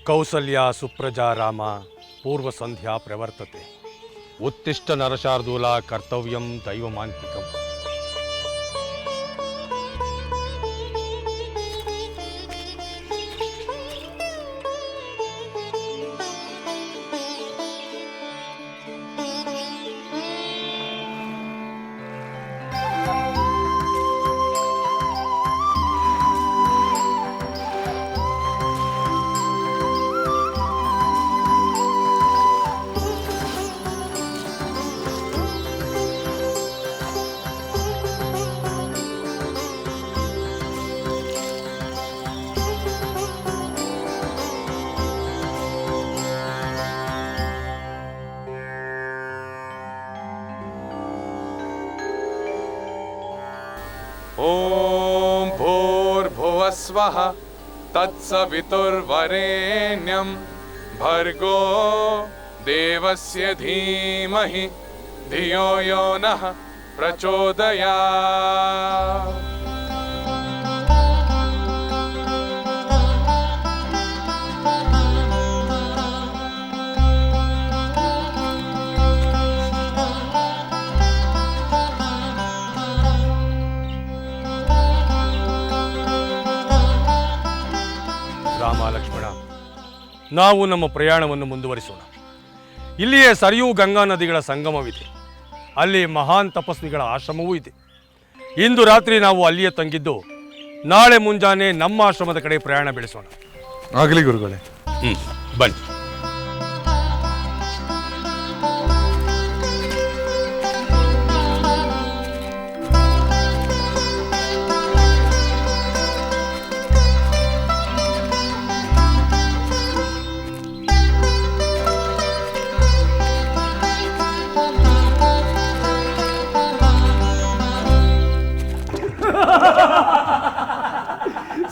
ಕೌಸಲ್ಯ ಸುಪ್ರಜಾ ರಾಮ ಪೂರ್ವ ಸಂಧ್ಯಾ ಪ್ರವರ್ತತೆ ಉತ್ತಿಷ್ಟ ನರಶಾರ್ದೂಲ ಕರ್ತವ್ಯಂ ದೈವಮಾಂತಿಕಂ. ಓಂ ಭೂರ್ಭುವಃ ಸ್ವಃ ತತ್ಸವಿತುರ್ವರೆಣ್ಯಂ ಭರ್ಗೋ ದೇವಸ್ಯ ಧೀಮಹಿ ಧಿಯೋ ಯೋ ನಃ ಪ್ರಚೋದಯಾತ್. ರಾಮ ಲಕ್ಷ್ಮಣ, ನಾವು ನಮ್ಮ ಪ್ರಯಾಣವನ್ನು ಮುಂದುವರಿಸೋಣ. ಇಲ್ಲಿಯೇ ಸರಿಯೂ ಗಂಗಾ ನದಿಗಳ ಸಂಗಮವಿದೆ. ಅಲ್ಲಿ ಮಹಾನ್ ತಪಸ್ವಿಗಳ ಆಶ್ರಮವೂ ಇದೆ. ಇಂದು ರಾತ್ರಿ ನಾವು ಅಲ್ಲಿಯೇ ತಂಗಿದ್ದು ನಾಳೆ ಮುಂಜಾನೆ ನಮ್ಮ ಆಶ್ರಮದ ಕಡೆ ಪ್ರಯಾಣ ಬೆಳೆಸೋಣ. ಆಗಲಿ ಗುರುಗಳೇ. ಬನ್ನಿ.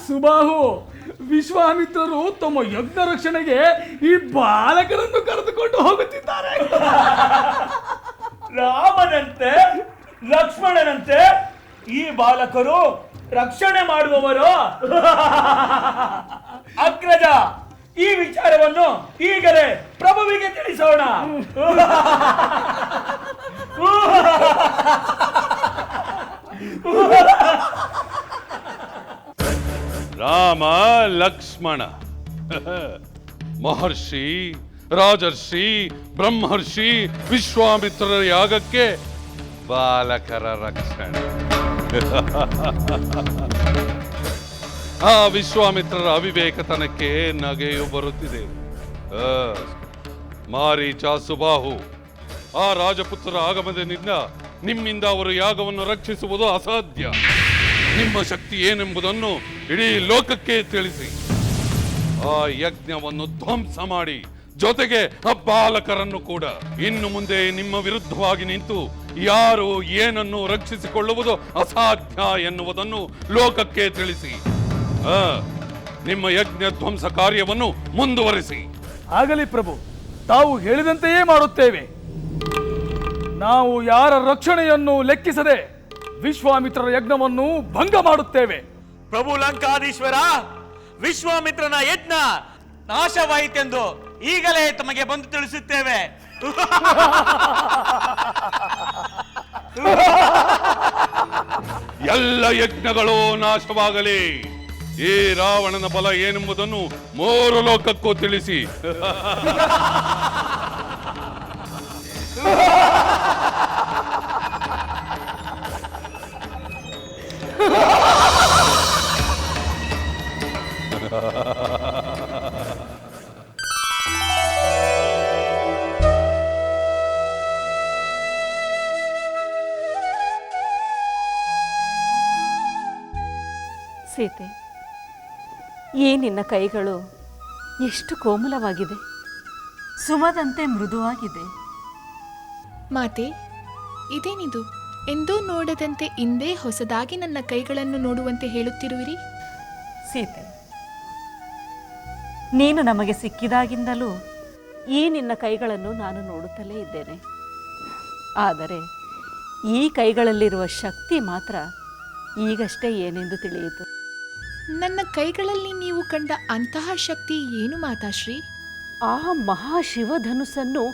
ಸುಬಾಹು, ವಿಶ್ವಾಮಿತ್ರರು ತಮ್ಮ ಯಜ್ಞ ರಕ್ಷಣೆಗೆ ಈ ಬಾಲಕರನ್ನು ಕರೆದುಕೊಂಡು ಹೋಗುತ್ತಿದ್ದಾರೆ. ರಾಮನಂತೆ ಲಕ್ಷ್ಮಣನಂತೆ ಈ ಬಾಲಕರು ರಕ್ಷಣೆ ಮಾಡುವವರು. ಅಗ್ರಜ, ಈ ವಿಚಾರವನ್ನು ಈಗಲೇ ಪ್ರಭುವಿಗೆ ತಿಳಿಸೋಣ. ರಾಮ ಲಕ್ಷ್ಮಣ ಮಹರ್ಷಿ, ರಾಜರ್ಷಿ, ಬ್ರಹ್ಮರ್ಷಿ ವಿಶ್ವಾಮಿತ್ರರ ಯಾಗಕ್ಕೆ ಬಾಲಕರ ರಕ್ಷಣೆ. ಆ ವಿಶ್ವಾಮಿತ್ರರ ಅವಿವೇಕತನಕ್ಕೆ ನಗೆಯು ಬರುತ್ತಿದೆ. ಮಾರೀಚ, ಸುಬಾಹು, ಆ ರಾಜಪುತ್ರರ ಆಗಮನದಿಂದ ನಿಮ್ಮಿಂದ ಅವರು ಯಾಗವನ್ನು ರಕ್ಷಿಸುವುದು ಅಸಾಧ್ಯ. ನಿಮ್ಮ ಶಕ್ತಿ ಏನೆಂಬುದನ್ನು ಇಡೀ ಲೋಕಕ್ಕೆ ತಿಳಿಸಿ. ಆ ಯಜ್ಞವನ್ನು ಧ್ವಂಸ ಮಾಡಿ, ಜೊತೆಗೆ ಆ ಬಾಲಕರನ್ನು ಕೂಡ. ಇನ್ನು ಮುಂದೆ ನಿಮ್ಮ ವಿರುದ್ಧವಾಗಿ ನಿಂತು ಯಾರು ಏನನ್ನು ರಕ್ಷಿಸಿಕೊಳ್ಳುವುದು ಅಸಾಧ್ಯ ಎನ್ನುವುದನ್ನು ಲೋಕಕ್ಕೆ ತಿಳಿಸಿ. ನಿಮ್ಮ ಯಜ್ಞ ಧ್ವಂಸ ಕಾರ್ಯವನ್ನು ಮುಂದುವರಿಸಿ. ಆಗಲಿ ಪ್ರಭು, ತಾವು ಹೇಳಿದಂತೆಯೇ ಮಾಡುತ್ತೇವೆ. ನಾವು ಯಾರ ರಕ್ಷಣೆಯನ್ನು ಲೆಕ್ಕಿಸದೆ ವಿಶ್ವಾಮಿತ್ರರ ಯಜ್ಞವನ್ನು ಭಂಗ ಮಾಡುತ್ತೇವೆ. ಪ್ರಭು ಲಂಕಾಧೀಶ್ವರ, ವಿಶ್ವಾಮಿತ್ರನ ಯಜ್ಞ ನಾಶವಾಯಿತೆಂದು ಈಗಲೇ ತಮಗೆ ಬಂದು ತಿಳಿಸುತ್ತೇವೆ. ಎಲ್ಲ ಯಜ್ಞಗಳು ನಾಶವಾಗಲಿ. ಈ ರಾವಣನ ಬಲ ಏನೆಂಬುದನ್ನು ಮೂರು ಲೋಕಕ್ಕೂ ತಿಳಿಸಿ. ಸೀತೆ, ಈ ನಿನ್ನ ಕೈಗಳು ಎಷ್ಟು ಕೋಮಲವಾಗಿದೆ, ಸುಮದಂತೆ ಮೃದುವಾಗಿದೆ. ಮಾತೆ, ಇದೇನಿದು? ಎಂದೂ ನೋಡದಂತೆ ಇಂದೇ ಹೊಸದಾಗಿ ನನ್ನ ಕೈಗಳನ್ನು ನೋಡುವಂತೆ ಹೇಳುತ್ತಿರುವಿರಿ? ಸೀತೆ, ನೀನು ನಮಗೆ ಸಿಕ್ಕಿದಾಗಿಂದಲೂ ಈ ನಿನ್ನ ಕೈಗಳನ್ನು ನಾನು ನೋಡುತ್ತಲೇ ಇದ್ದೇನೆ. ಆದರೆ ಈ ಕೈಗಳಲ್ಲಿರುವ ಶಕ್ತಿ ಮಾತ್ರ ಈಗಷ್ಟೇ ಏನೆಂದು ತಿಳಿಯಿತು. ನನ್ನ ಕೈಗಳಲ್ಲಿ ನೀವು ಕಂಡ ಅಂತಹ ಶಕ್ತಿ ಏನು ಮಾತಾಶ್ರೀ? ಆ ಮಹಾಶಿವಧನುಸ್ಸನ್ನು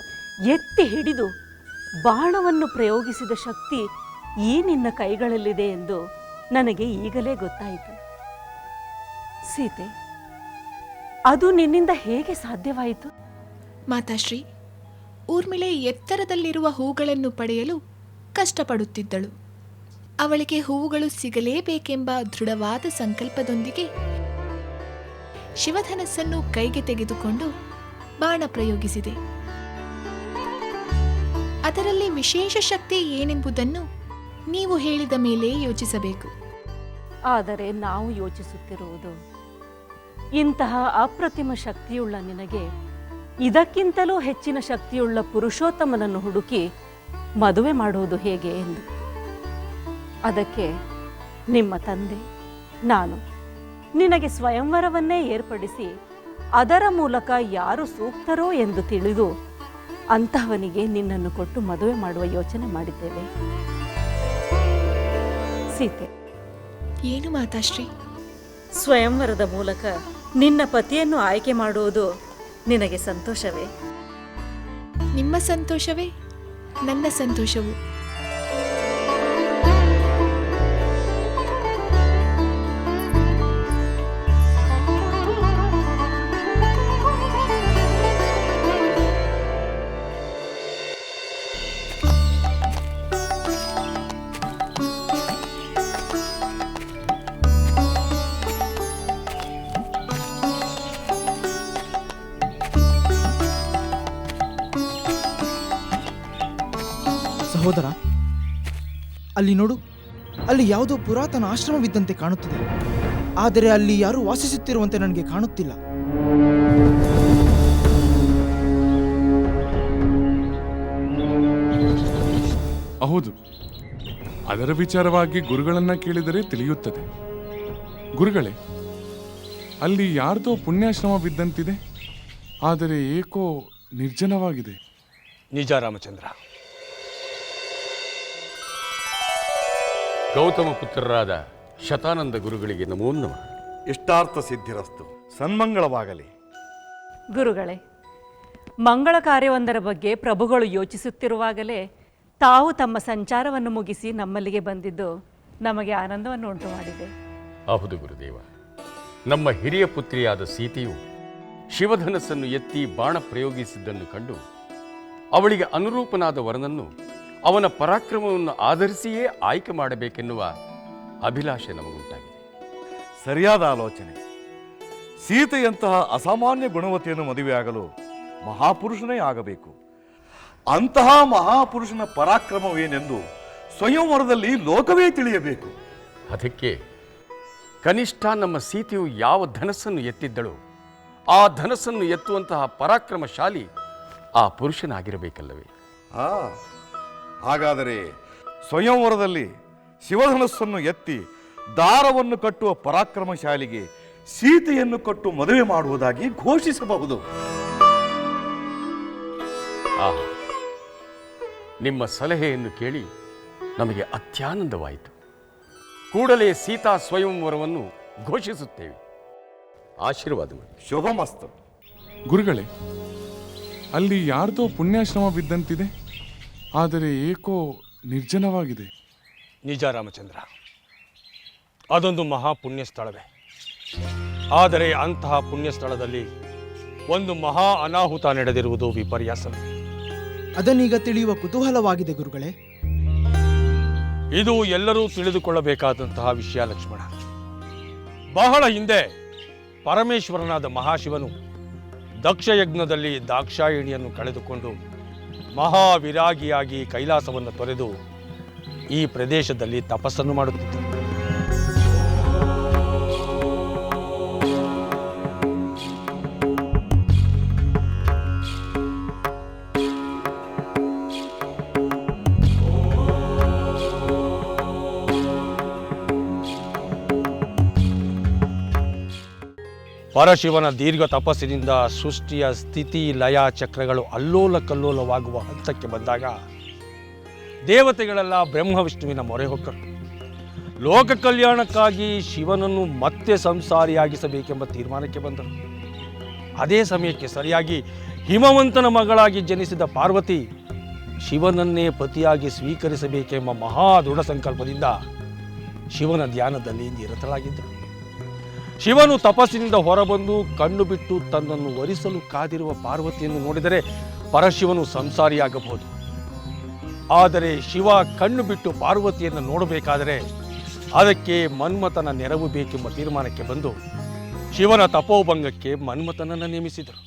ಎತ್ತಿ ಹಿಡಿದು ಬಾಣವನ್ನು ಪ್ರಯೋಗಿಸಿದ ಶಕ್ತಿ ಈ ನಿನ್ನ ಕೈಗಳಲ್ಲಿದೆ ಎಂದು ನನಗೆ ಈಗಲೇ ಗೊತ್ತಾಯಿತು. ಸೀತೆ, ಅದು ನಿನ್ನಿಂದ ಹೇಗೆ ಸಾಧ್ಯವಾಯಿತು? ಮಾತಾಶ್ರೀ, ಊರ್ಮಿಳೆ ಎತ್ತರದಲ್ಲಿರುವ ಹೂಗಳನ್ನು ಪಡೆಯಲು ಕಷ್ಟಪಡುತ್ತಿದ್ದಳು. ಅವಳಿಗೆ ಹೂವುಗಳು ಸಿಗಲೇಬೇಕೆಂಬ ದೃಢವಾದ ಸಂಕಲ್ಪದೊಂದಿಗೆ ಶಿವಧನಸ್ಸನ್ನು ಕೈಗೆ ತೆಗೆದುಕೊಂಡು ಬಾಣ ಪ್ರಯೋಗಿಸಿದೆ. ಅದರಲ್ಲಿ ವಿಶೇಷ ಶಕ್ತಿ ಏನೆಂಬುದನ್ನು ನೀವು ಹೇಳಿದ ಮೇಲೆ ಯೋಚಿಸಬೇಕು. ಆದರೆ ನಾವು ಯೋಚಿಸುತ್ತಿರುವುದು, ಇಂತಹ ಅಪ್ರತಿಮ ಶಕ್ತಿಯುಳ್ಳ ನಿನಗೆ ಇದಕ್ಕಿಂತಲೂ ಹೆಚ್ಚಿನ ಶಕ್ತಿಯುಳ್ಳ ಪುರುಷೋತ್ತಮನನ್ನು ಹುಡುಕಿ ಮದುವೆ ಮಾಡುವುದು ಹೇಗೆ ಎಂದು. ಅದಕ್ಕೆ ನಿಮ್ಮ ತಂದೆ ನಾನು ನಿನಗೆ ಸ್ವಯಂವರವನ್ನೇ ಏರ್ಪಡಿಸಿ ಅದರ ಮೂಲಕ ಯಾರು ಸೂಕ್ತರೋ ಎಂದು ತಿಳಿದು ಅಂತಹವನಿಗೆ ನಿನ್ನನ್ನು ಕೊಟ್ಟು ಮದುವೆ ಮಾಡುವ ಯೋಚನೆ ಮಾಡಿದ್ದೇವೆ. ಸೀತೆ, ಏನು ಮಾತಾಶ್ರೀ? ಸ್ವಯಂವರದ ಮೂಲಕ ನಿನ್ನ ಪತಿಯನ್ನು ಆಯ್ಕೆ ಮಾಡುವುದು ನಿನಗೆ ಸಂತೋಷವೇ? ನಿಮ್ಮ ಸಂತೋಷವೇ ನನ್ನ ಸಂತೋಷವು. ಸಹೋದರ, ಅಲ್ಲಿ ನೋಡು, ಅಲ್ಲಿ ಯಾವುದೋ ಪುರಾತನ ಆಶ್ರಮವಿದ್ದಂತೆ ಕಾಣುತ್ತಿದೆ. ಆದರೆ ಅಲ್ಲಿ ಯಾರೂ ವಾಸಿಸುತ್ತಿರುವಂತೆ ನನಗೆ ಕಾಣುತ್ತಿಲ್ಲ. ಹೌದು, ಅದರ ವಿಚಾರವಾಗಿ ಗುರುಗಳನ್ನ ಕೇಳಿದರೆ ತಿಳಿಯುತ್ತದೆ. ಗುರುಗಳೇ, ಅಲ್ಲಿ ಯಾರ್ದೋ ಪುಣ್ಯಾಶ್ರಮವಿದ್ದಂತಿದೆ, ಆದರೆ ಏಕೋ ನಿರ್ಜನವಾಗಿದೆ. ನಿಜ ರಾಮಚಂದ್ರ. ಗೌತಮ ಪುತ್ರರಾದ ಶತಾನಂದ ಗುರುಗಳಿಗೆ ನಮೋ ನಮಃ. ಇಷ್ಟಾರ್ಥ ಸಿದ್ಧಿರಸ್ತು, ಸನ್ಮಂಗಳವಾಗಲಿ. ಗುರುಗಳೇ, ಮಂಗಳ ಕಾರ್ಯವೊಂದರ ಬಗ್ಗೆ ಪ್ರಭುಗಳು ಯೋಚಿಸುತ್ತಿರುವಾಗಲೇ ತಾವು ತಮ್ಮ ಸಂಚಾರವನ್ನು ಮುಗಿಸಿ ನಮ್ಮಲ್ಲಿಗೆ ಬಂದಿದ್ದು ನಮಗೆ ಆನಂದವನ್ನು ಉಂಟು ಮಾಡಿದೆ. ಹೌದು ಗುರುದೇವ, ನಮ್ಮ ಹಿರಿಯ ಪುತ್ರಿಯಾದ ಸೀತೆಯು ಶಿವಧನಸ್ಸನ್ನು ಎತ್ತಿ ಬಾಣ ಪ್ರಯೋಗಿಸಿದ್ದನ್ನು ಕಂಡು ಅವಳಿಗೆ ಅನುರೂಪನಾದ ವರನನ್ನು ಅವನ ಪರಾಕ್ರಮವನ್ನು ಆಧರಿಸಿಯೇ ಆಯ್ಕೆ ಮಾಡಬೇಕೆನ್ನುವ ಅಭಿಲಾಷೆ ನಮಗುಂಟಾಗಿದೆ. ಸರಿಯಾದ ಆಲೋಚನೆ. ಸೀತೆಯಂತಹ ಅಸಾಮಾನ್ಯ ಗುಣವತಿಯನ್ನು ಮದುವೆಯಾಗಲು ಮಹಾಪುರುಷನೇ ಆಗಬೇಕು. ಅಂತಹ ಮಹಾಪುರುಷನ ಪರಾಕ್ರಮವೇನೆಂದು ಸ್ವಯಂವರದಲ್ಲಿ ಲೋಕವೇ ತಿಳಿಯಬೇಕು. ಅದಕ್ಕೆ ಕನಿಷ್ಠ ನಮ್ಮ ಸೀತೆಯು ಯಾವ ಧನಸ್ಸನ್ನು ಎತ್ತಿದ್ದಳೋ ಆ ಧನಸ್ಸನ್ನು ಎತ್ತುವಂತಹ ಪರಾಕ್ರಮಶಾಲಿ ಆ ಪುರುಷನಾಗಿರಬೇಕಲ್ಲವೇ? ಹಾಗಾದರೆ ಸ್ವಯಂವರದಲ್ಲಿ ಶಿವಧನಸ್ಸನ್ನು ಎತ್ತಿ ದಾರವನ್ನು ಕಟ್ಟುವ ಪರಾಕ್ರಮಶಾಲಿಗೆ ಸೀತೆಯನ್ನು ಕೊಟ್ಟು ಮದುವೆ ಮಾಡುವುದಾಗಿ ಘೋಷಿಸಬಹುದು. ನಿಮ್ಮ ಸಲಹೆಯನ್ನು ಕೇಳಿ ನಮಗೆ ಅತ್ಯಾನಂದವಾಯಿತು. ಕೂಡಲೇ ಸೀತಾ ಸ್ವಯಂವರವನ್ನು ಘೋಷಿಸುತ್ತೇವೆ. ಆಶೀರ್ವಾದಗಳು. ಶುಭಮಸ್ತು. ಗುರುಗಳೇ, ಅಲ್ಲಿ ಯಾರ್ದೋ ಪುಣ್ಯಾಶ್ರಮವಿದ್ದಂತಿದೆ, ಆದರೆ ಏಕೋ ನಿರ್ಜನವಾಗಿದೆ. ನಿಜ ರಾಮಚಂದ್ರ, ಅದೊಂದು ಮಹಾಪುಣ್ಯ ಸ್ಥಳವೇ. ಆದರೆ ಅಂತಹ ಪುಣ್ಯ ಸ್ಥಳದಲ್ಲಿ ಒಂದು ಮಹಾ ಅನಾಹುತ ನಡೆದಿರುವುದು ವಿಪರ್ಯಾಸವೇ. ಅದನ್ನೀಗ ತಿಳಿಯುವ ಕುತೂಹಲವಾಗಿದೆ ಗುರುಗಳೇ. ಇದು ಎಲ್ಲರೂ ತಿಳಿದುಕೊಳ್ಳಬೇಕಾದಂತಹ ವಿಷಯ ಲಕ್ಷ್ಮಣ. ಬಹಳ ಹಿಂದೆ ಪರಮೇಶ್ವರನಾದ ಮಹಾಶಿವನು ದಕ್ಷಯಜ್ಞದಲ್ಲಿ ದಾಕ್ಷಾಯಿಣಿಯನ್ನು ಕಳೆದುಕೊಂಡು ಮಹಾವಿರಾಗಿಯಾಗಿ ಕೈಲಾಸವನ್ನು ತೊರೆದು ಈ ಪ್ರದೇಶದಲ್ಲಿ ತಪಸ್ಸನ್ನು ಮಾಡುತ್ತಿದ್ದ. ಪರಶಿವನ ದೀರ್ಘ ತಪಸ್ಸಿನಿಂದ ಸೃಷ್ಟಿಯ ಸ್ಥಿತಿ ಲಯ ಚಕ್ರಗಳು ಅಲ್ಲೋಲ ಕಲ್ಲೋಲವಾಗುವ ಹಂತಕ್ಕೆ ಬಂದಾಗ ದೇವತೆಗಳೆಲ್ಲ ಬ್ರಹ್ಮ ವಿಷ್ಣುವಿನ ಮೊರೆ ಹೊಕ್ಕರು. ಲೋಕ ಕಲ್ಯಾಣಕ್ಕಾಗಿ ಶಿವನನ್ನು ಮತ್ತೆ ಸಂಸಾರಿಯಾಗಿಸಬೇಕೆಂಬ ತೀರ್ಮಾನಕ್ಕೆ ಬಂದರು. ಅದೇ ಸಮಯಕ್ಕೆ ಸರಿಯಾಗಿ ಹಿಮವಂತನ ಮಗಳಾಗಿ ಜನಿಸಿದ ಪಾರ್ವತಿ ಶಿವನನ್ನೇ ಪತಿಯಾಗಿ ಸ್ವೀಕರಿಸಬೇಕೆಂಬ ಮಹಾ ದೃಢ ಸಂಕಲ್ಪದಿಂದ ಶಿವನ ಧ್ಯಾನದಲ್ಲಿ ನಿರತರಾಗಿದ್ದರು. ಶಿವನು ತಪಸ್ಸಿನಿಂದ ಹೊರಬಂದು ಕಣ್ಣು ಬಿಟ್ಟು ತನ್ನನ್ನು ವರಿಸಲು ಕಾದಿರುವ ಪಾರ್ವತಿಯನ್ನು ನೋಡಿದರೆ ಪರಶಿವನು ಸಂಸಾರಿಯಾಗಬಹುದು. ಆದರೆ ಶಿವ ಕಣ್ಣು ಬಿಟ್ಟು ಪಾರ್ವತಿಯನ್ನು ನೋಡಬೇಕಾದರೆ ಅದಕ್ಕೆ ಮನ್ಮಥನ ನೆರವು ಬೇಕೆಂಬ ತೀರ್ಮಾನಕ್ಕೆ ಬಂದು ಶಿವನ ತಪೋಭಂಗಕ್ಕೆ ಮನ್ಮಥನನ್ನು ನೇಮಿಸಿದರು.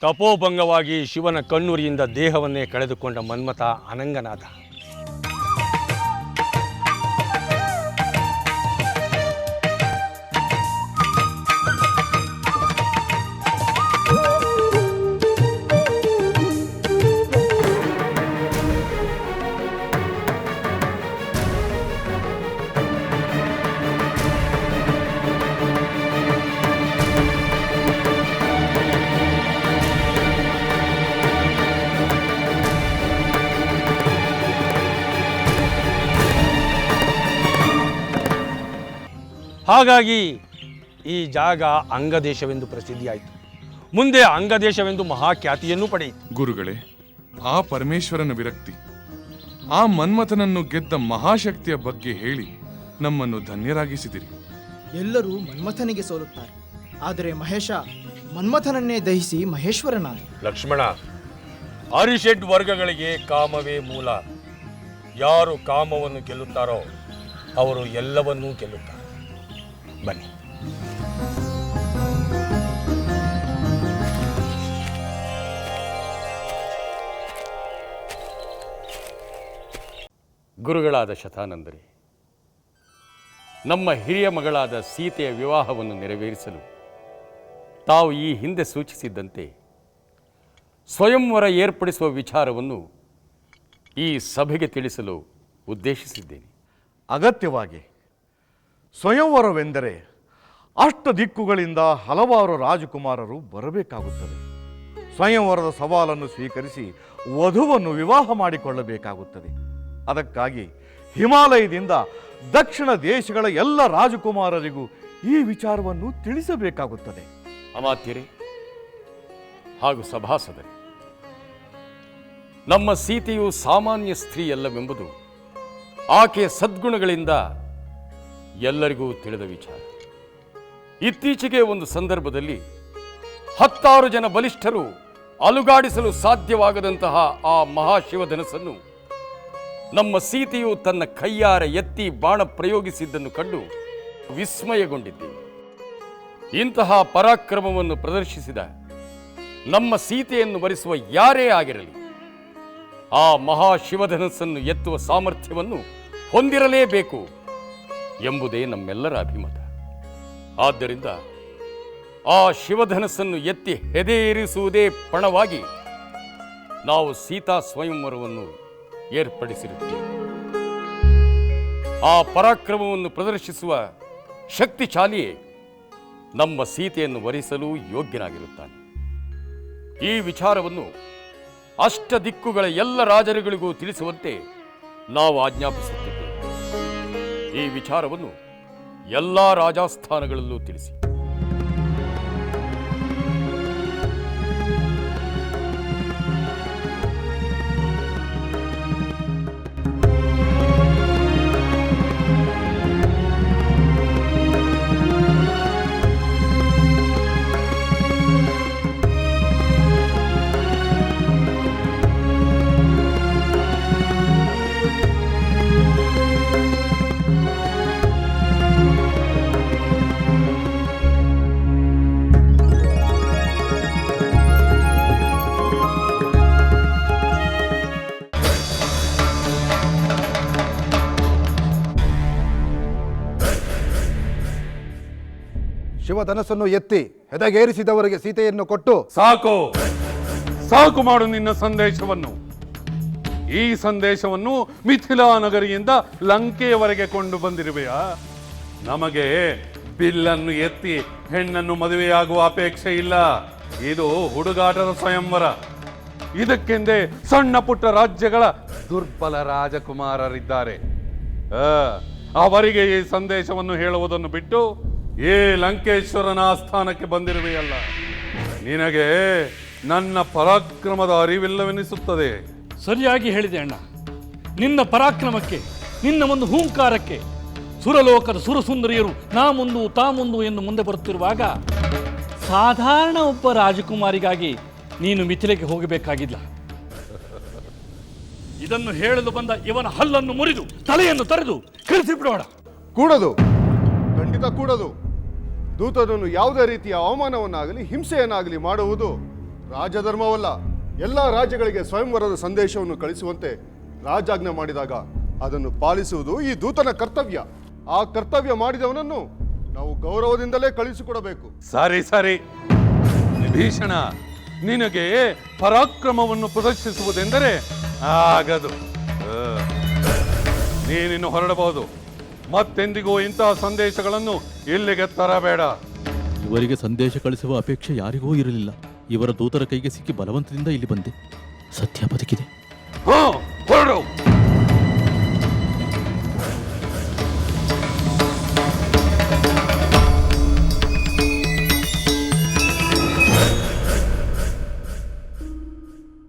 ತಪೋಭಂಗವಾಗಿ ಶಿವನ ಕಣ್ಣುರಿಯಿಂದ ದೇಹವನ್ನೇ ಕಳೆದುಕೊಂಡ ಮನ್ಮಥ ಅನಂಗನಾದ. ಹಾಗಾಗಿ ಈ ಜಾಗ ಅಂಗದೇಶವೆಂದು ಪ್ರಸಿದ್ಧಿಯಾಯಿತು. ಮುಂದೆ ಅಂಗದೇಶವೆಂದು ಮಹಾಖ್ಯಾತಿಯನ್ನು ಪಡೆಯಿತು. ಗುರುಗಳೇ, ಆ ಪರಮೇಶ್ವರನ ವಿರಕ್ತಿ, ಆ ಮನ್ಮಥನನ್ನು ಗೆದ್ದ ಮಹಾಶಕ್ತಿಯ ಬಗ್ಗೆ ಹೇಳಿ ನಮ್ಮನ್ನು ಧನ್ಯರಾಗಿಸಿದಿರಿ. ಎಲ್ಲರೂ ಮನ್ಮಥನಿಗೆ ಸೋಲುತ್ತಾರೆ, ಆದರೆ ಮಹೇಶ ಮನ್ಮಥನನ್ನೇ ದಹಿಸಿ ಮಹೇಶ್ವರನಾದ. ಲಕ್ಷ್ಮಣ, ಅರಿಷಡ್ ವರ್ಗಗಳಿಗೆ ಕಾಮವೇ ಮೂಲ. ಯಾರು ಕಾಮವನ್ನು ಗೆಲ್ಲುತ್ತಾರೋ ಅವರು ಎಲ್ಲವನ್ನೂ ಗೆಲ್ಲುತ್ತಾರೆ. ಬನ್ನಿ. ಗುರುಗಳಾದ ಶತಾನಂದರೇ, ನಮ್ಮ ಹಿರಿಯ ಮಗಳಾದ ಸೀತೆಯ ವಿವಾಹವನ್ನು ನೆರವೇರಿಸಲು ತಾವು ಈ ಹಿಂದೆ ಸೂಚಿಸಿದ್ದಂತೆ ಸ್ವಯಂವರ ಏರ್ಪಡಿಸುವ ವಿಚಾರವನ್ನು ಈ ಸಭೆಗೆ ತಿಳಿಸಲು ಉದ್ದೇಶಿಸಿದ್ದೇನೆ. ಅಗತ್ಯವಾಗಿ ಸ್ವಯಂವರವೆಂದರೆ ಅಷ್ಟ ದಿಕ್ಕುಗಳಿಂದ ಹಲವಾರು ರಾಜಕುಮಾರರು ಬರಬೇಕಾಗುತ್ತದೆ. ಸ್ವಯಂವರದ ಸವಾಲನ್ನು ಸ್ವೀಕರಿಸಿ ವಧುವನ್ನು ವಿವಾಹ ಮಾಡಿಕೊಳ್ಳಬೇಕಾಗುತ್ತದೆ. ಅದಕ್ಕಾಗಿ ಹಿಮಾಲಯದಿಂದ ದಕ್ಷಿಣ ದೇಶಗಳ ಎಲ್ಲ ರಾಜಕುಮಾರರಿಗೂ ಈ ವಿಚಾರವನ್ನು ತಿಳಿಸಬೇಕಾಗುತ್ತದೆ. ಅಮಾತ್ಯರೇ ಹಾಗೂ ಸಭಾಸದರೇ, ನಮ್ಮ ಸೀತೆಯು ಸಾಮಾನ್ಯ ಸ್ತ್ರೀಯಲ್ಲವೆಂಬುದು ಆಕೆಯ ಸದ್ಗುಣಗಳಿಂದ ಎಲ್ಲರಿಗೂ ತಿಳಿದ ವಿಚಾರ. ಇತ್ತೀಚೆಗೆ ಒಂದು ಸಂದರ್ಭದಲ್ಲಿ 10 ಜನ ಬಲಿಷ್ಠರು ಅಲುಗಾಡಿಸಲು ಸಾಧ್ಯವಾಗದಂತಹ ಆ ಮಹಾಶಿವಧನಸ್ಸನ್ನು ನಮ್ಮ ಸೀತೆಯು ತನ್ನ ಕೈಯಾರ ಎತ್ತಿ ಬಾಣ ಪ್ರಯೋಗಿಸಿದ್ದನ್ನು ಕಂಡು ವಿಸ್ಮಯಗೊಂಡಿದ್ದೇವೆ. ಇಂತಹ ಪರಾಕ್ರಮವನ್ನು ಪ್ರದರ್ಶಿಸಿದ ನಮ್ಮ ಸೀತೆಯನ್ನು ವರಿಸುವ ಯಾರೇ ಆಗಿರಲಿ, ಆ ಮಹಾಶಿವಧನಸ್ಸನ್ನು ಎತ್ತುವ ಸಾಮರ್ಥ್ಯವನ್ನು ಹೊಂದಿರಲೇಬೇಕು ಎಂಬುದೇ ನಮ್ಮೆಲ್ಲರ ಅಭಿಮತ. ಆದ್ದರಿಂದ ಆ ಶಿವಧನಸ್ಸನ್ನು ಎತ್ತಿ ಹೆದೆಯೇರಿಸುವುದೇ ಪಣವಾಗಿ ನಾವು ಸೀತಾ ಸ್ವಯಂವರವನ್ನು ಏರ್ಪಡಿಸಿರುತ್ತೇವೆ. ಆ ಪರಾಕ್ರಮವನ್ನು ಪ್ರದರ್ಶಿಸುವ ಶಕ್ತಿಶಾಲಿಯೇ ನಮ್ಮ ಸೀತೆಯನ್ನು ವರಿಸಲು ಯೋಗ್ಯನಾಗಿರುತ್ತಾನೆ. ಈ ವಿಚಾರವನ್ನು ಅಷ್ಟ ದಿಕ್ಕುಗಳ ಎಲ್ಲ ರಾಜರುಗಳಿಗೂ ತಿಳಿಸುವಂತೆ ನಾವು ಆಜ್ಞಾಪಿಸುತ್ತಿದ್ದೇವೆ. ಈ ವಿಚಾರವನ್ನು ಎಲ್ಲ ರಾಜಾಸ್ಥಾನಗಳಲ್ಲೂ ತಿಳಿಸಿ. ಶಿವಧನಸ್ಸನ್ನು ಎತ್ತಿ ಹೆದಗೇರಿಸಿದವರಿಗೆ ಸೀತೆಯನ್ನು ಕೊಟ್ಟು ಸಾಕು ಸಾಕು ಮಾಡು ನಿನ್ನ ಸಂದೇಶವನ್ನು. ಈ ಸಂದೇಶವನ್ನು ಮಿಥಿಲಾ ನಗರಿಯಿಂದ ಲಂಕೆಯವರೆಗೆ ಕೊಂಡು ಬಂದಿರುವೆಯಾ? ನಮಗೆ ಬಿಲ್ಲನ್ನು ಎತ್ತಿ ಹೆಣ್ಣನ್ನು ಮದುವೆಯಾಗುವ ಅಪೇಕ್ಷೆ ಇಲ್ಲ. ಇದು ಹುಡುಗಾಟದ ಸ್ವಯಂವರ. ಇದಕ್ಕೆಂದೇ ಸಣ್ಣ ಪುಟ್ಟ ರಾಜ್ಯಗಳ ದುರ್ಬಲ ರಾಜಕುಮಾರರಿದ್ದಾರೆ. ಅವರಿಗೆ ಈ ಸಂದೇಶವನ್ನು ಹೇಳುವುದನ್ನು ಬಿಟ್ಟು ಈ ಲಂಕೇಶ್ವರನ ಆಸ್ಥಾನಕ್ಕೆ ಬಂದಿರುವೆಯಲ್ಲ. ನಿನಗೆ ನನ್ನ ಪರಾಕ್ರಮದ ಅರಿವಿಲ್ಲವೆನಿಸುತ್ತದೆ. ಸರಿಯಾಗಿ ಹೇಳಿದೆ ಅಣ್ಣ. ನಿನ್ನ ಪರಾಕ್ರಮಕ್ಕೆ, ನಿನ್ನ ಒಂದು ಹೂಂಕಾರಕ್ಕೆ ಸುರಲೋಕದ ಸುರಸುಂದರಿಯರು ನಾ ಮುಂದು ತಾ ಮುಂದು ಎಂದು ಮುಂದೆ ಬರುತ್ತಿರುವಾಗ ಸಾಧಾರಣ ಒಬ್ಬ ರಾಜಕುಮಾರಿಗಾಗಿ ನೀನು ಮಿಥಿಲೆಗೆ ಹೋಗಬೇಕಾಗಿಲ್ಲ. ಇದನ್ನು ಹೇಳಲು ಬಂದ ಇವನ ಹಲ್ಲನ್ನು ಮುರಿದು ತಲೆಯನ್ನು ತರೆದು ಕಳಿಸಿಬಿಡೋಣ. ಕೂಡದು, ಖಂಡಿತ ಕೂಡದು. ದೂತನನ್ನು ಯಾವುದೇ ರೀತಿಯ ಅವಮಾನವನ್ನಾಗಲಿ ಹಿಂಸೆಯನ್ನಾಗಲಿ ಮಾಡುವುದು ರಾಜಧರ್ಮವಲ್ಲ. ಎಲ್ಲ ರಾಜ್ಯಗಳಿಗೆ ಸ್ವಯಂವರದ ಸಂದೇಶವನ್ನು ಕಳಿಸುವಂತೆ ರಾಜಾಜ್ಞೆ ಮಾಡಿದಾಗ ಅದನ್ನು ಪಾಲಿಸುವುದು ಈ ದೂತನ ಕರ್ತವ್ಯ. ಆ ಕರ್ತವ್ಯ ಮಾಡಿದವನನ್ನು ನಾವು ಗೌರವದಿಂದಲೇ ಕಳಿಸಿಕೊಡಬೇಕು. ಸರಿ ಸರಿ ವಿಭೀಷಣ, ನಿನಗೆ ಪರಾಕ್ರಮವನ್ನು ಪ್ರದರ್ಶಿಸುವುದೆಂದರೆ ಆಗದು. ನೀನಿನ್ನು ಹೊರಡಬಹುದು. ಮತ್ತೆಂದಿಗೂ ಇಂತಹ ಸಂದೇಶಗಳನ್ನು ಇಲ್ಲಿಗೆ ತರಬೇಡ. ಇವರಿಗೆ ಸಂದೇಶ ಕಳಿಸುವ ಅಪೇಕ್ಷೆ ಯಾರಿಗೂ ಇರಲಿಲ್ಲ. ಇವರ ದೂತರ ಕೈಗೆ ಸಿಕ್ಕಿ ಬಲವಂತದಿಂದ ಇಲ್ಲಿ ಬಂದೆ. ಸತ್ಯ ಬದುಕಿದೆ. ಹೊರಡು.